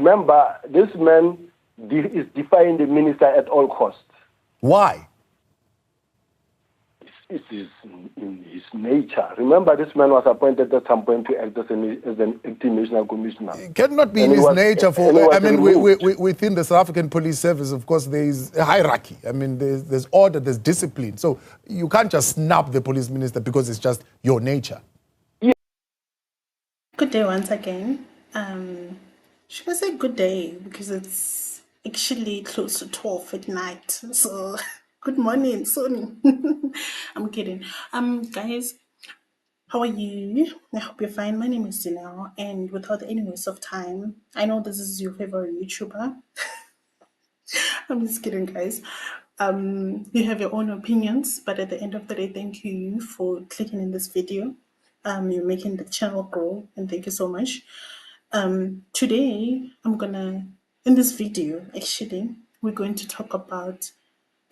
Remember, this man is defying the minister at all costs. Why? It is in his nature. Remember, this man was appointed at some point to act as an acting national commissioner. It cannot be in his nature. Within the South African Police Service, of course, there is a hierarchy. I mean, there's order, there's discipline. So you can't just snap the police minister because it's just your nature. Yeah. Good day once again. Should I say good day? Because it's actually close to 12 at night. So... Good morning, Sony. I'm kidding. Guys, how are you? I hope you're fine. My name is Dinelle, and without any waste of time, I know this is your favorite YouTuber. I'm just kidding, guys. You have your own opinions, but at the end of the day, thank you for clicking in this video. You're making the channel grow, and thank you so much. Today, in this video, actually, we're going to talk about.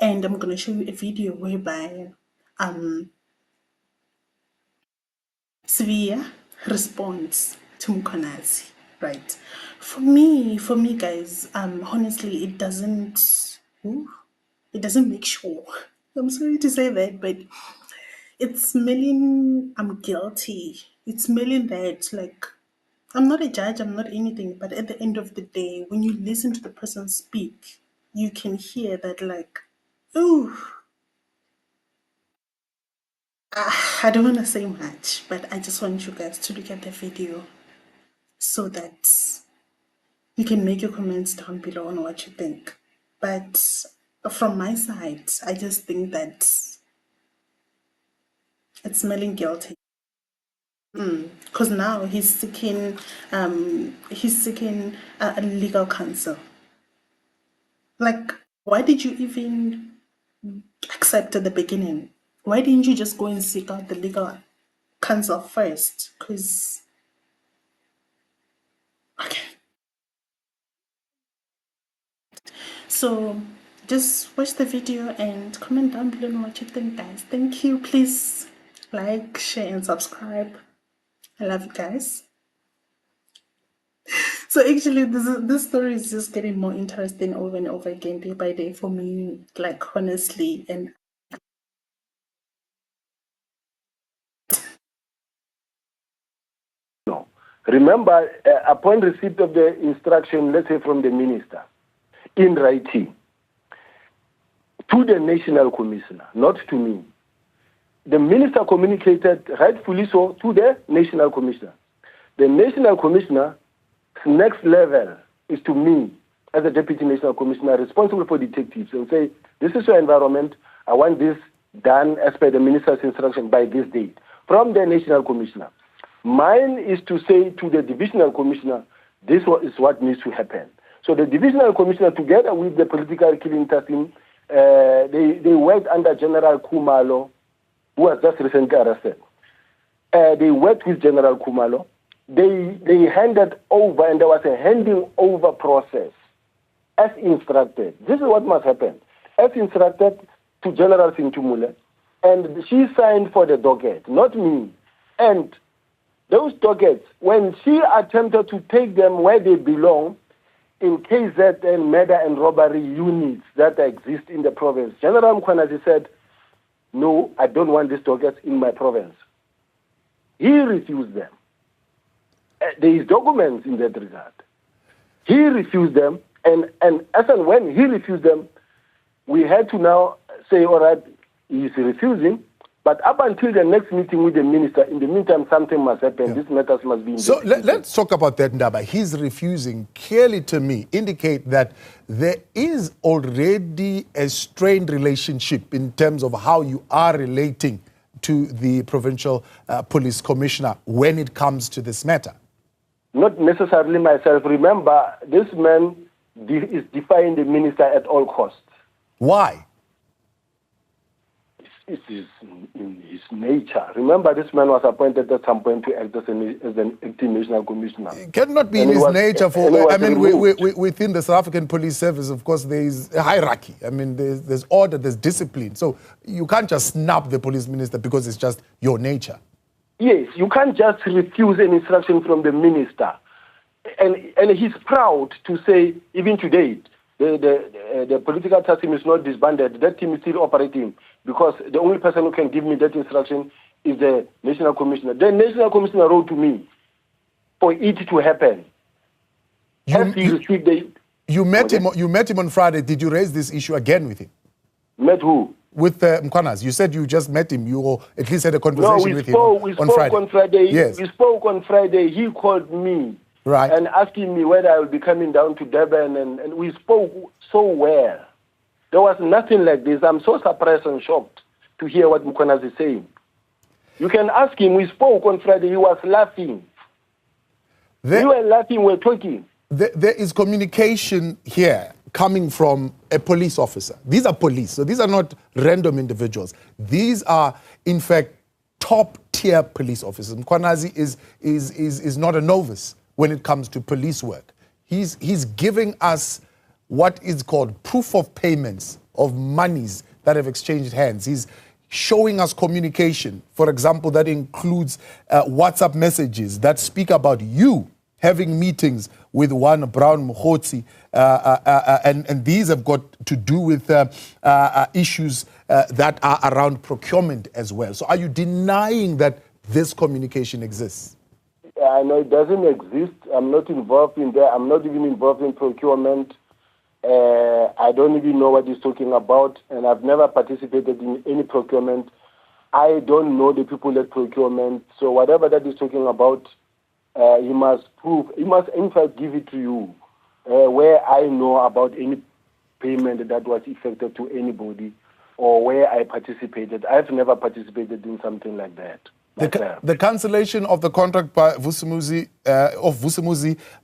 And I'm going to show you a video whereby Sibiya responds to Mkhwanazi, right? For me, guys, honestly, it doesn't make sure. I'm sorry to say that, but it's smelling I'm guilty. It's smelling that, like, I'm not a judge, I'm not anything, but at the end of the day, when you listen to the person speak, you can hear that, like, ooh. I don't want to say much, but I just want you guys to look at the video so that you can make your comments down below on what you think. But from my side, I just think that it's smelling guilty. Because now he's seeking a legal counsel. Like, why did you even accept at the beginning? Why didn't you just go and seek out the legal counsel first? Because, okay. So, just watch the video and comment down below on what you think, guys. Thank you. Please like, share, and subscribe. I love you guys. So actually, this story is just getting more interesting over and over again, day by day for me, like, honestly. And remember, upon receipt of the instruction, let's say from the minister, in writing, to the national commissioner, not to me. The minister communicated, rightfully so, to the national commissioner. The national commissioner's next level is to me, as a deputy national commissioner responsible for detectives, and say, this is your environment, I want this done as per the minister's instruction by this date, from the national commissioner. Mine is to say to the divisional commissioner, this is what needs to happen. So the divisional commissioner, together with the political killing team, they worked under General Kumalo, who was just recently arrested. They worked with General Kumalo. They handed over, and there was a handing over process as instructed. This is what must happen. As instructed to General Sintumule, and she signed for the docket, not me. And those dockets, when she attempted to take them where they belong, in KZ and murder and robbery units that exist in the province, General Mkhwanazi said, no, I don't want these dockets in my province. He refused them. There is documents in that regard. He refused them, and as and when he refused them, we had to now say, all right, he's refusing. But up until the next meeting with the minister, in the meantime, something must happen. These matters must be investigated. So let's talk about that, Ndaba. His refusing clearly to me indicate that there is already a strained relationship in terms of how you are relating to the provincial police commissioner when it comes to this matter. Not necessarily myself. Remember, this man is defying the minister at all costs. Why? It is in his nature. Remember, this man was appointed at some point to act as an acting national commissioner. It cannot be in his nature. Within the South African Police Service, of course, there is a hierarchy. I mean, there's order, there's discipline. So you can't just snap the police minister because it's just your nature. Yes, you can't just refuse an instruction from the minister. and he's proud to say, even today, the political task team is not disbanded. That team is still operating because the only person who can give me that instruction is the National Commissioner. The National Commissioner wrote to me for it to happen. You met him on Friday. Did you raise this issue again with him? Met who? With Mkhonazi. You said you just met him. You at least had a conversation with him on Friday. On Friday. Yes. We spoke on Friday. He called me and asking me whether I will be coming down to Durban, and we spoke so well. There was nothing like this. I'm so surprised and shocked to hear what Mkhonazi is saying. You can ask him. We spoke on Friday. He was laughing. We were laughing. We were talking. There is communication here coming from a police officer. These are police, so these are not random individuals. These are, in fact, top-tier police officers. Mkhonazi is not a novice when it comes to police work. He's giving us what is called proof of payments of monies that have exchanged hands. He's showing us communication, for example, that includes WhatsApp messages that speak about you having meetings with one Brown Mokgotsi, and these have got to do with issues that are around procurement as well. So are you denying that this communication exists? I know it doesn't exist. I'm not involved in that. I'm not even involved in procurement. I don't even know what he's talking about, and I've never participated in any procurement. I don't know the people at procurement, so whatever that he's talking about, he must in fact give it to you, where I know about any payment that was effected to anybody or where I participated. I've never participated in something like that. The cancellation of the contract by Vusumuzi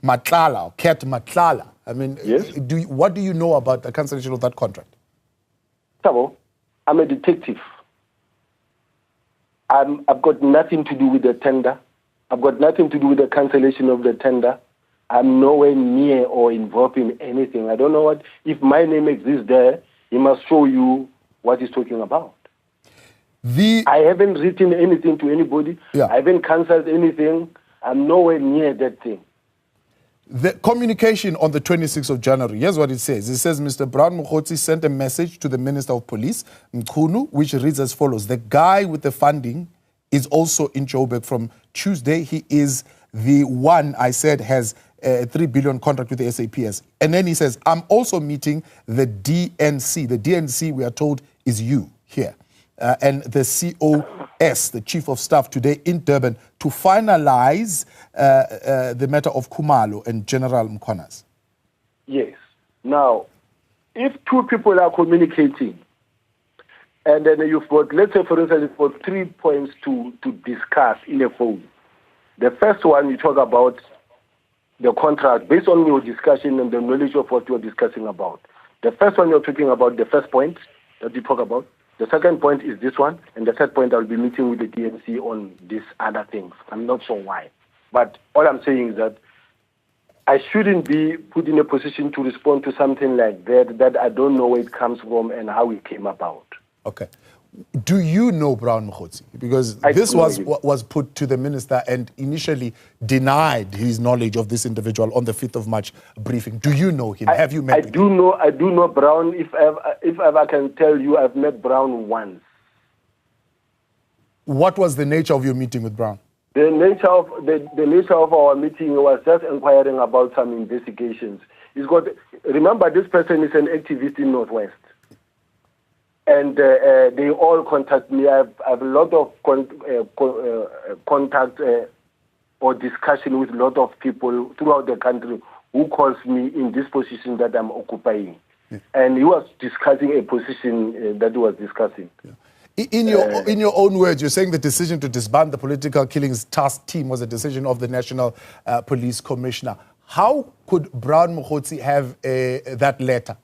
Matlala, or Ket Matlala. I mean, yes? What do you know about the cancellation of that contract? Tabo, I'm a detective. I've got nothing to do with the tender. I've got nothing to do with the cancellation of the tender. I'm nowhere near or involved in anything. I don't know what, if my name exists there, he must show you what he's talking about. I haven't written anything to anybody. Yeah. I haven't cancelled anything. I'm nowhere near that thing. The communication on the 26th of January, here's what it says. It says, Mr. Brown Mokgotsi sent a message to the Minister of Police, Mkhunu, which reads as follows. The guy with the funding is also in Joburg from Tuesday. He is the one I said has a 3 billion contract with the SAPS. And then he says, I'm also meeting the DNC. The DNC, we are told, is you here. And the COS, the Chief of Staff, today in Durban to finalize the matter of Khumalo and General Mkhonazi. Yes. Now, if two people are communicating, and then you've got, let's say, for instance, you've got 3 points to discuss in a phone. The first one, you talk about the contract based on your discussion and the knowledge of what you're discussing about. The first one, you're talking about the first point that you talk about. The second point is this one. And the third point, I'll be meeting with the DNC on these other things. I'm not sure why. But all I'm saying is that I shouldn't be put in a position to respond to something like that I don't know where it comes from and how it came about. Okay. Do you know Brown Mokgotsi? Because this was put to the minister and initially denied his knowledge of this individual on the 5th of March briefing. Do you know him? Have you met him? I do know Brown. If ever I can tell you, I've met Brown once. What was the nature of your meeting with Brown? The nature of our meeting was just inquiring about some investigations. Remember, this person is an activist in Northwest. And they all contact me. I have a lot of contact or discussion with a lot of people throughout the country who calls me in this position that I'm occupying. Yeah. And he was discussing a position that he was discussing. Yeah. In your own words, you're saying the decision to disband the political killings task team was a decision of the National Police Commissioner. How could Brown Mokgotsi have that letter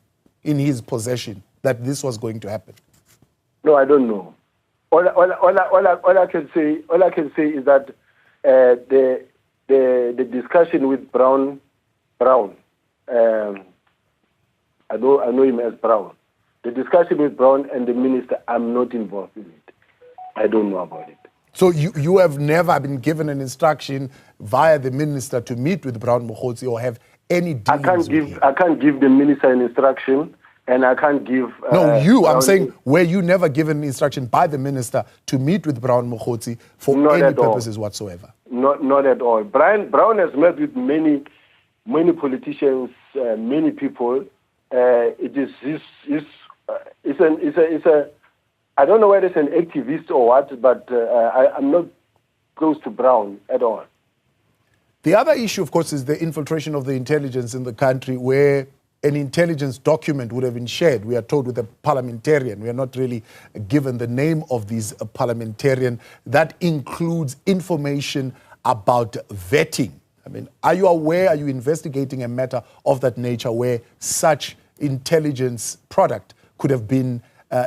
in his possession that this was going to happen? No, I don't know. All I can say is that the discussion with Brown, I know him as Brown. The discussion with Brown and the minister, I'm not involved in it. I don't know about it. So you have never been given an instruction via the minister to meet with Brown Mokgotsi or have any dealings with him? I can't give the minister an instruction, and I can't give... I'm saying, were you never given instruction by the minister to meet with Brown Mokgotsi for any purposes whatsoever? Not at all. Brown has met with many politicians, many people. I don't know whether it's an activist or what, but I'm not close to Brown at all. The other issue, of course, is the infiltration of the intelligence in the country, where an intelligence document would have been shared, we are told, with a parliamentarian. We are not really given the name of these parliamentarian. That includes information about vetting. I mean, are you aware, are you investigating a matter of that nature where such intelligence product could have been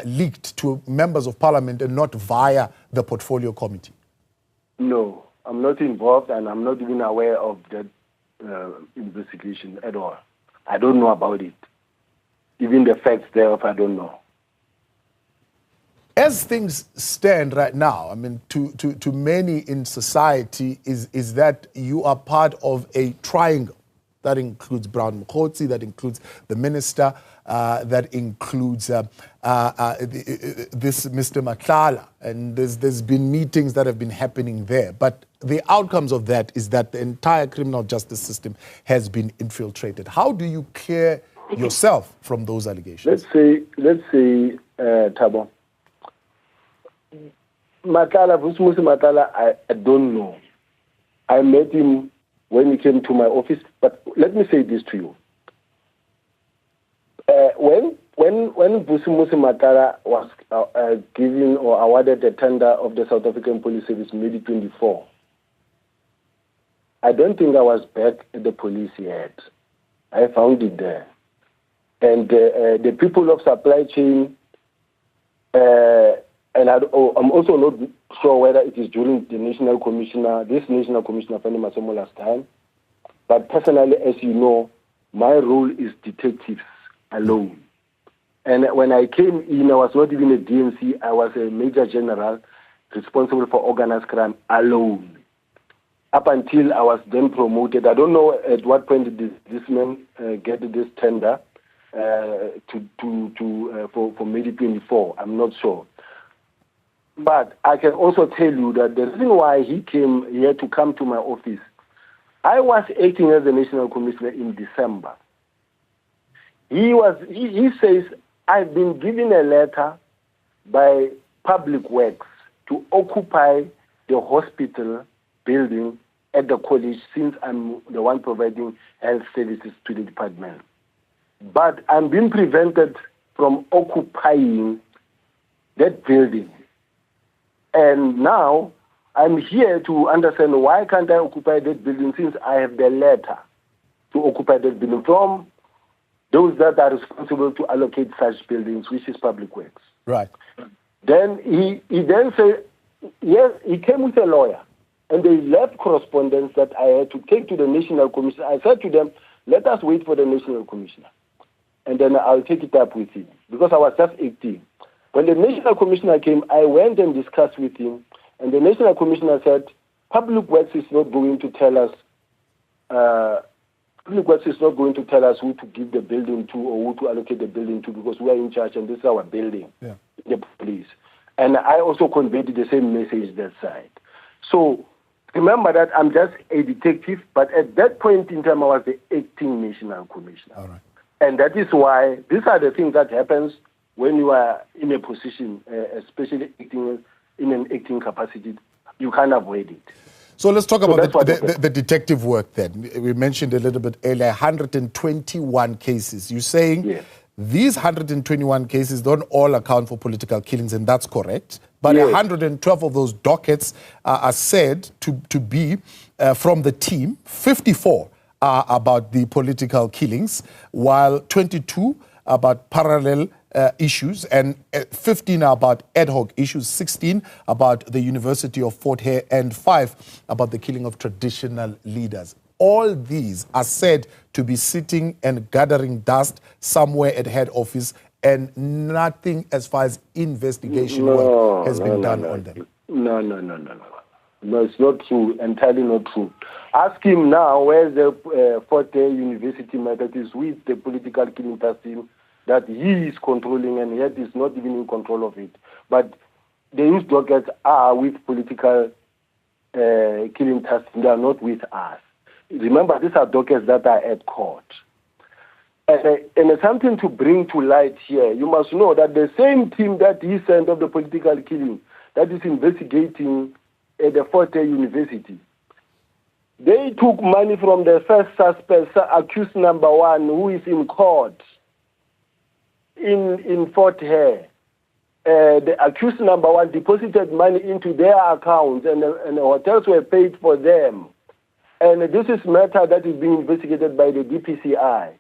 leaked to members of parliament and not via the portfolio committee? No, I'm not involved, and I'm not even aware of that investigation at all. I don't know about it. Even the facts thereof, I don't know. As things stand right now, I mean, to many in society, is that you are part of a triangle. That includes Brown Mokgotsi, that includes the minister, that includes this Mr. Matlala. And there's been meetings that have been happening there. But the outcomes of that is that the entire criminal justice system has been infiltrated. How do you clear yourself from those allegations? Let's say, Thabo, Matlala, I don't know. I met him when he came to my office, but let me say this to you. When Vusimusi Matlala was given or awarded the tender of the South African Police Service Mid 24, I don't think I was back at the police yet. I found it there. And the people of supply chain, and I'm also not sure whether it is during the this National Commissioner, Fanny Masomola's time. But personally, as you know, my role is detectives alone. And when I came in, I was not even a DMC. I was a Major General responsible for organized crime alone. Up until I was then promoted. I don't know at what point did this man get this tender for May 24. I'm not sure. But I can also tell you that the reason why he had to come to my office, I was acting as the National Commissioner in December. He says, I've been given a letter by Public Works to occupy the hospital building at the college since I'm the one providing health services to the department. But I'm being prevented from occupying that building. And now I'm here to understand why can't I occupy that building since I have the letter to occupy that building from those that are responsible to allocate such buildings, which is Public Works. Right. Then he then said, yes, he came with a lawyer, and they left correspondence that I had to take to the National Commissioner. I said to them, let us wait for the National Commissioner, and then I'll take it up with him, because I was just 18. When the National Commissioner came, I went and discussed with him, and the National Commissioner said, Public Works is not going to tell us who to give the building to or who to allocate the building to, because we are in charge and this is our building, the police. And I also conveyed the same message that side. So remember that I'm just a detective, but at that point in time I was the acting National Commissioner. All right. And that is why these are the things that happens when you are in a position, especially acting in an acting capacity. You can't avoid it. So let's talk about the detective work then. We mentioned a little bit earlier, 121 cases. You're saying these 121 cases don't all account for political killings, and that's correct. But 112 of those dockets are said to be from the team. 54 are about the political killings, while 22 about parallel issues, and 15 are about ad hoc issues, 16 about the University of Fort Hare, and 5 about the killing of traditional leaders. All these are said to be sitting and gathering dust somewhere at head office, and nothing as far as investigation work has been done on them. No. No, it's not true. Entirely not true. Ask him now where the Forte University method is with the political killing task team that he is controlling, and yet is not even in control of it. But the youth dockets are with political killing task team. They are not with us. Remember, these are dockets that are at court. And something to bring to light here, you must know that the same team that he sent of the political killing, that is investigating at the Forte University, they took money from the first suspect, accused number 1, who is in court in Fort Hare. The accused number 1 deposited money into their accounts, and the hotels were paid for them. And this is matter that is being investigated by the DPCI.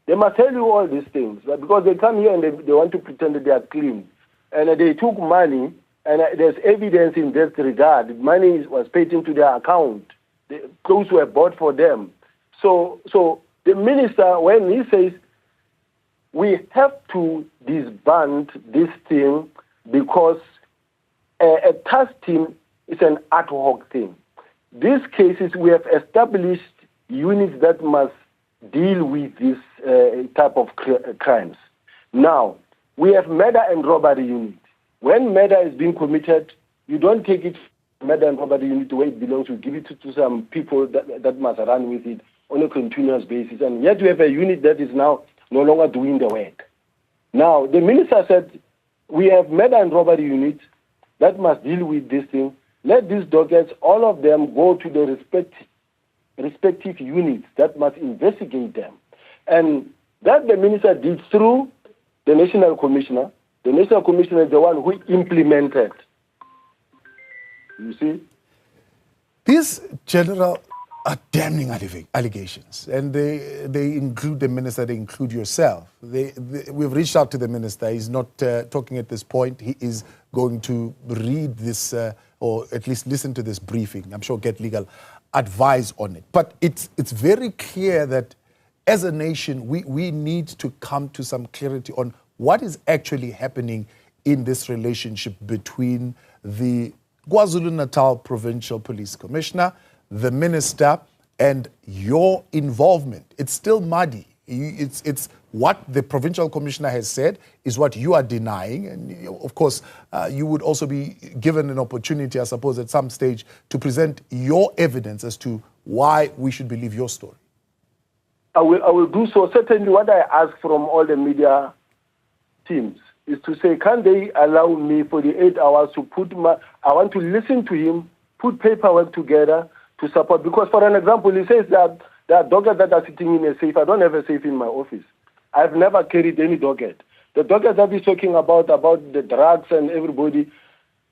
They must tell you all these things, because they come here and they want to pretend that they are clean. And they took money, and there's evidence in that regard. Money was paid into their account. The clothes were bought for them. So the minister, when he says, we have to disband this thing because a task team is an ad hoc thing. These cases, we have established units that must deal with this type of crimes. Now, we have murder and robbery unit. When murder is being committed, you don't take it to murder and robbery unit where it belongs. You give it to some people that must run with it on a continuous basis. And yet we have a unit that is now no longer doing the work. Now, the minister said, we have murder and robbery units that must deal with this thing. Let these dockets, all of them, go to the respective units that must investigate them. And that the minister did through the National Commissioner. The National Commissioner is the one who implemented. You see? These general are damning allegations, and they include the minister, they include yourself. We've reached out to the minister. He's not talking at this point. He is going to read this, or at least listen to this briefing. I'm sure get legal advice on it. But it's very clear that as a nation, we need to come to some clarity on what is actually happening in this relationship between the KwaZulu-Natal Provincial Police Commissioner, the minister, and your involvement. It's still muddy. It's what the provincial commissioner has said is what you are denying. And of course, you would also be given an opportunity, I suppose, at some stage to present your evidence as to why we should believe your story. I will do so. Certainly what I ask from all the media teams is to say, can they allow me for the 8 hours to I want to listen to him, put paperwork together to support. Because for an example, he says that there are dockets that are sitting in a safe. I don't have a safe in my office. I've never carried any docket. The docket that he's talking about the drugs and everybody,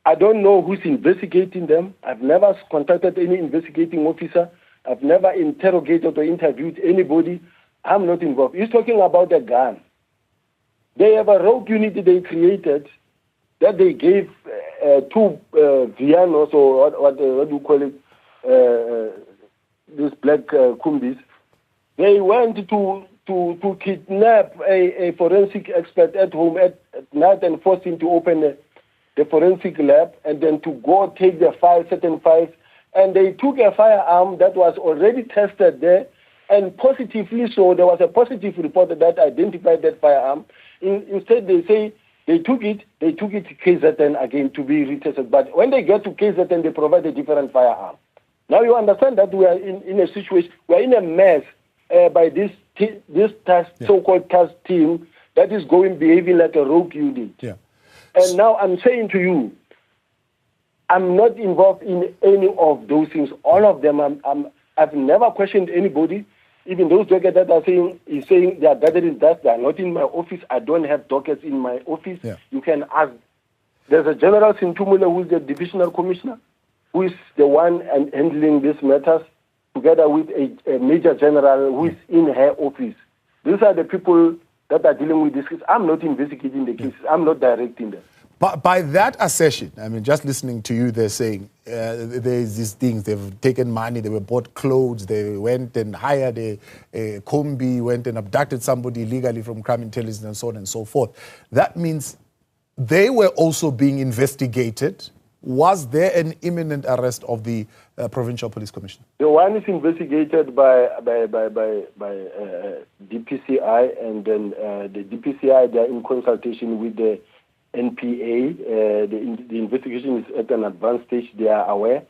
I don't know who's investigating them. I've never contacted any investigating officer. I've never interrogated or interviewed anybody. I'm not involved. He's talking about a gun. They have a rogue unit they created that they gave two Vianos, or what do you call it, these black kumbis. They went to kidnap a forensic expert at home at night and force him to open the forensic lab, and then to go take the files, certain files. And they took a firearm that was already tested there, and positively so, there was a positive report that identified that firearm. Instead, they say they took it to KZN again to be retested. But when they get to KZN, they provide a different firearm. Now you understand that we are in a situation, we are in a mess by this so-called task team that is behaving like a rogue unit. Yeah. And now I'm saying to you, I'm not involved in any of those things. All of them, I've never questioned anybody. Even those dockets that are saying they are gathering dust, they are not in my office. I don't have dockets in my office. Yeah. You can ask. There's a General Sintumula who is the divisional commissioner, who is the one handling these matters, together with a major general who is in her office. These are the people that are dealing with this case. I'm not investigating the cases. I'm not directing them. But by that assertion, I mean, just listening to you, they're saying there's these things, they've taken money, they were bought clothes, they went and hired a combi, went and abducted somebody illegally from crime intelligence and so on and so forth. That means they were also being investigated Was there an imminent arrest of the Provincial Police Commissioner? The one is investigated by DPCI, and then the DPCI, they are in consultation with the NPA. The investigation is at an advanced stage. They are aware.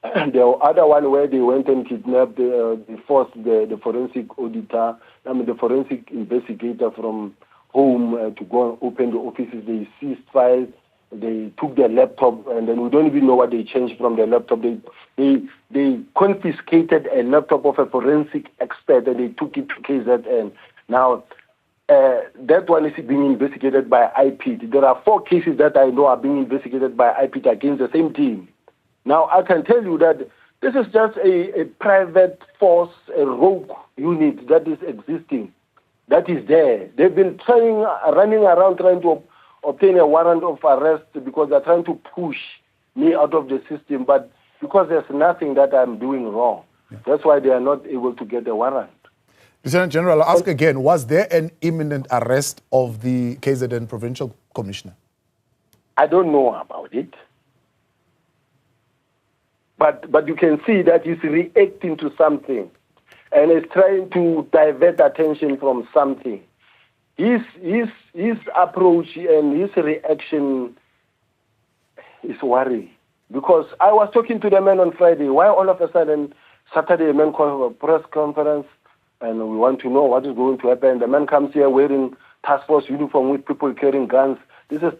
The other one where they went and kidnapped, they forced the forensic auditor, the forensic investigator from home to go and open the offices. They seized files. They took their laptop, and then we don't even know what they changed from the laptop. They confiscated a laptop of a forensic expert, and they took it to KZN. Now, that one is being investigated by IPIT. There are 4 cases that I know are being investigated by IPIT against the same team. Now, I can tell you that this is just a private force, a rogue unit that is existing, that is there. They've been running around trying to obtain a warrant of arrest because they're trying to push me out of the system, but because there's nothing that I'm doing wrong. That's why they are not able to get a warrant. Lieutenant General, I'll ask again, was there an imminent arrest of the KZN Provincial Commissioner? I don't know about it. But you can see that he's reacting to something and is trying to divert attention from something. His approach and his reaction is worrying. Because I was talking to the man on Friday. Why all of a sudden Saturday a man called a press conference and we want to know what is going to happen. The man comes here wearing task force uniform with people carrying guns. This is